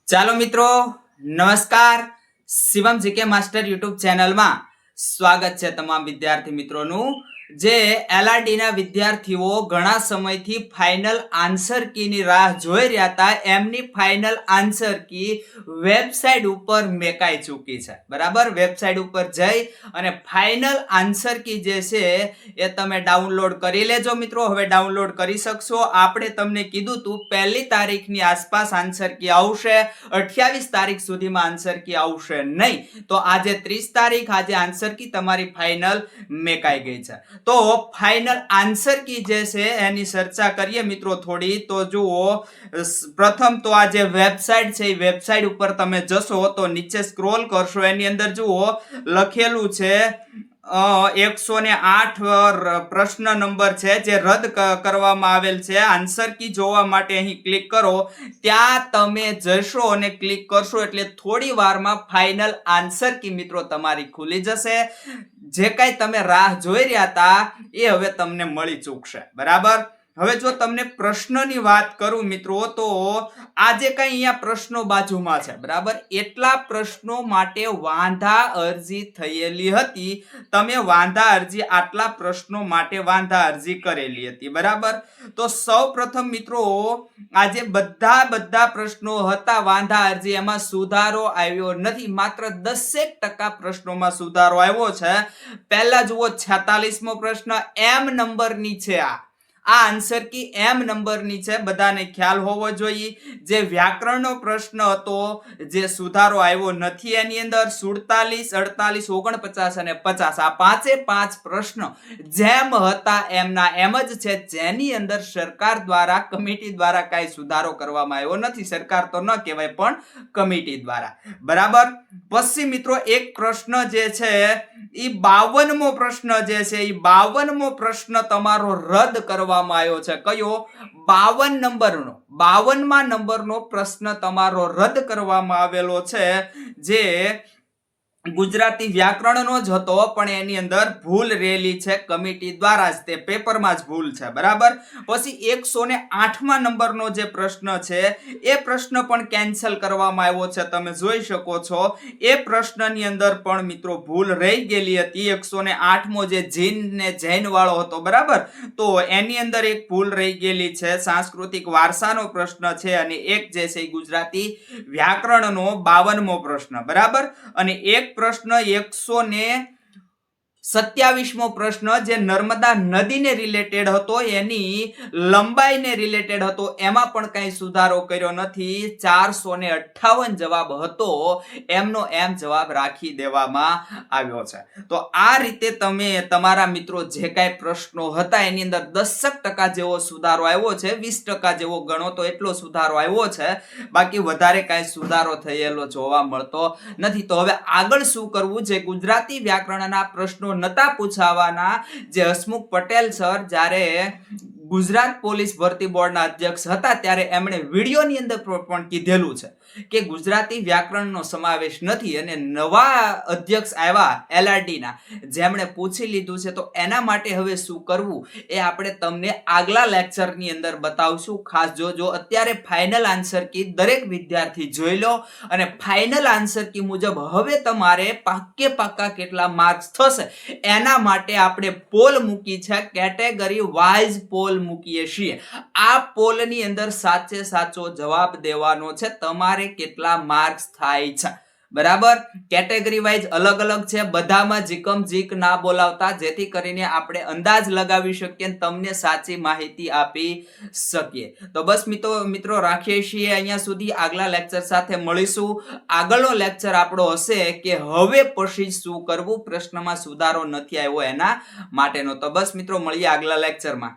ચાલો મિત્રો, નમસ્કાર. શિવમ જીકે માસ્ટર યુટ્યુબ ચેનલમાં સ્વાગત છે તમામ વિદ્યાર્થી મિત્રોનું. જે એલઆરડી ના વિદ્યાર્થીઓ ઘણા સમયથી ફાઇનલ આન્સર કી ની રાહ જોઈ રહ્યા હતા, એમની ફાઇનલ આન્સર કી વેબસાઇટ ઉપર મેકાઈ ચૂકી છે. બરાબર, વેબસાઇટ ઉપર જઈ અને ફાઇનલ આન્સર કી જે છે એ તમે ડાઉનલોડ કરી લેજો મિત્રો. હવે ડાઉનલોડ કરી શકશો. આપણે તમને કીધું તું 1 તારીખની આસપાસ આન્સર કી આવશે, 28 તારીખ સુધીમાં આન્સર કી આવશે નહીં. તો આજે 30 તારીખ, આજે આન્સર કી તમારી ફાઇનલ મેકાઈ ગઈ છે. તો ફાઇનલ આન્સર કી જે છે એની ચર્ચા કરીએ મિત્રો થોડી. તો જુઓ, પ્રથમ તો આ જે વેબસાઇટ છે એ વેબસાઇટ ઉપર તમે જશો તો નીચે સ્ક્રોલ કરશો, એની અંદર જુઓ લખેલું છે 108 પ્રશ્ન નંબર છે જે રદ કરવામાં આવેલ છે. આન્સર કી જોવા માટે અહીં ક્લિક કરો. ત્યાં તમે જશો અને ક્લિક કરશો એટલે થોડી વારમાં ફાઇનલ આન્સર કી મિત્રો તમારી ખુલી જશે. જે કઈ તમે રાહ જોઈ રહ્યા હતા એ હવે તમને મળી ચૂકશે. બરાબર. હવે જો તમને પ્રશ્નની વાત કરું મિત્રો, તો આજે કઈ અહીંયા પ્રશ્નો બાજુમાં છે. બરાબર, એટલા પ્રશ્નો માટે વાંધા અરજી થયેલી હતી. તમે વાંધા અરજી, આટલા પ્રશ્નો માટે વાંધા અરજી કરેલી હતી. બરાબર. તો સૌ પ્રથમ મિત્રો, આજે બધા પ્રશ્નો હતા વાંધા અરજી, એમાં સુધારો આવ્યો નથી. માત્ર 10% પ્રશ્નોમાં સુધારો આવ્યો છે. પહેલા જુઓ, 46મો પ્રશ્ન એમ નંબરની છે. આ આન્સર કી એમ નંબરની છે, બધાને ખ્યાલ હોવો જોઈએ. જે વ્યાકરણનો પ્રશ્ન હતો, જે સુધારો આવ્યો નથી, એની અંદર 47, 48, 49 અને 50 આ 5 પ્રશ્ન જેમ હતા એમના એમ જ છે. જેની અંદર સરકાર દ્વારા, કમિટી દ્વારા કઈ સુધારો કરવામાં આવ્યો નથી. સરકાર તો ન કહેવાય પણ કમિટી દ્વારા. બરાબર. પછી મિત્રો એક પ્રશ્ન જે છે એ 52મો પ્રશ્ન જે છે એ 52મો પ્રશ્ન તમારો રદ કરવામાં આવ્યો છે. કયો? 52 નંબરનો, 52મા નંબરનો પ્રશ્ન તમારો રદ કરવામાં આવેલો છે. જે ગુજરાતી વ્યાકરણનો જ હતો, પણ એની અંદર ભૂલ રહેલી છે કમિટી દ્વારા જ, તે પેપરમાં જ ભૂલ છે. બરાબર. પછી 108મા નંબરનો જે પ્રશ્ન છે એ પ્રશ્ન પણ કેન્સલ કરવામાં આવ્યો છે. તમે જોઈ શકો છો એ પ્રશ્નની અંદર પણ મિત્રો ભૂલ રહી ગયેલી હતી. 108મો જે જીન ને જૈન વાળો હતો. બરાબર. તો એની અંદર એક ભૂલ રહી ગયેલી છે. સાંસ્કૃતિક વારસાનો પ્રશ્ન છે, અને એક જે છે ગુજરાતી વ્યાકરણનો 52મો પ્રશ્ન. બરાબર. અને એક પ્રશ્ન 127મો પ્રશ્ન જે નર્મદા નદીને રિલેટેડ હતો, એની લંબાઈને રિલેટેડ હતો, એમાં પણ કઈ સુધારો કર્યો નથી. 458 જવાબ હતો, એમનો એમ જવાબ રાખી દેવામાં આવ્યો છે. તો આ રીતે તમે તમારા મિત્રો જે કઈ પ્રશ્નો હતા એની અંદર 10% જેવો સુધારો આવ્યો છે. 20% જેવો ગણો તો એટલો સુધારો આવ્યો છે. બાકી વધારે કઈ સુધારો થયેલો જોવા મળતો નથી. તો હવે આગળ શું કરવું? જે ગુજરાતી વ્યાકરણના પ્રશ્નો નતા પૂછાવાના, જે હસમુખ પટેલ સર જ્યારે ગુજરાત પોલીસ ભરતી બોર્ડના અધ્યક્ષ હતા ત્યારે એમણે વિડીયોની અંદર પણ કીધેલું છે કે ગુજરાતી વ્યાકરણનો સમાવેશ નથી, અને નવા અધ્યક્ષ આવ્યા એલઆરડી ના, જેમણે પૂછી લીધું છે. તો એના માટે હવે શું કરવું એ આપણે તમને આગલા લેક્ચરની અંદર બતાવશું. ખાસ જોજો. અત્યારે ફાઇનલ આન્સર કી દરેક વિદ્યાર્થી જોઈ લો, અને ફાઇનલ આન્સર કી મુજબ હવે તમારે પાક્કા કેટલા માર્ક્સ થશે એના માટે આપણે પોલ મૂકી છે. કેટેગરી વાઇઝ પોલ મૂકીએ છીએ. આ પોલની અંદર સાચે સાચો જવાબ દેવાનો છે. તમારે કેટલા માર્ક્સ થાય છે. બરાબર. કેટેગરી વાઇઝ અલગ છે, બધામાં જીકમ જીક ના બોલાવતા, જેથી કરીને આપણે અંદાજ લગાવી શકીએ, તમને સાચી માહિતી આપી શકીએ. તો બસ મિત્રો રાખીએ છીએ અહીંયા સુધી. આગલા લેક્ચર સાથે મળીશું. આગળનો લેક્ચર આપણો હશે કે હવે પછી શું કરવું, પ્રશ્નમાં સુધારો નથી આવ્યો એના માટેનો. તો બસ મિત્રો મળીએ આગલા લેક્ચરમાં.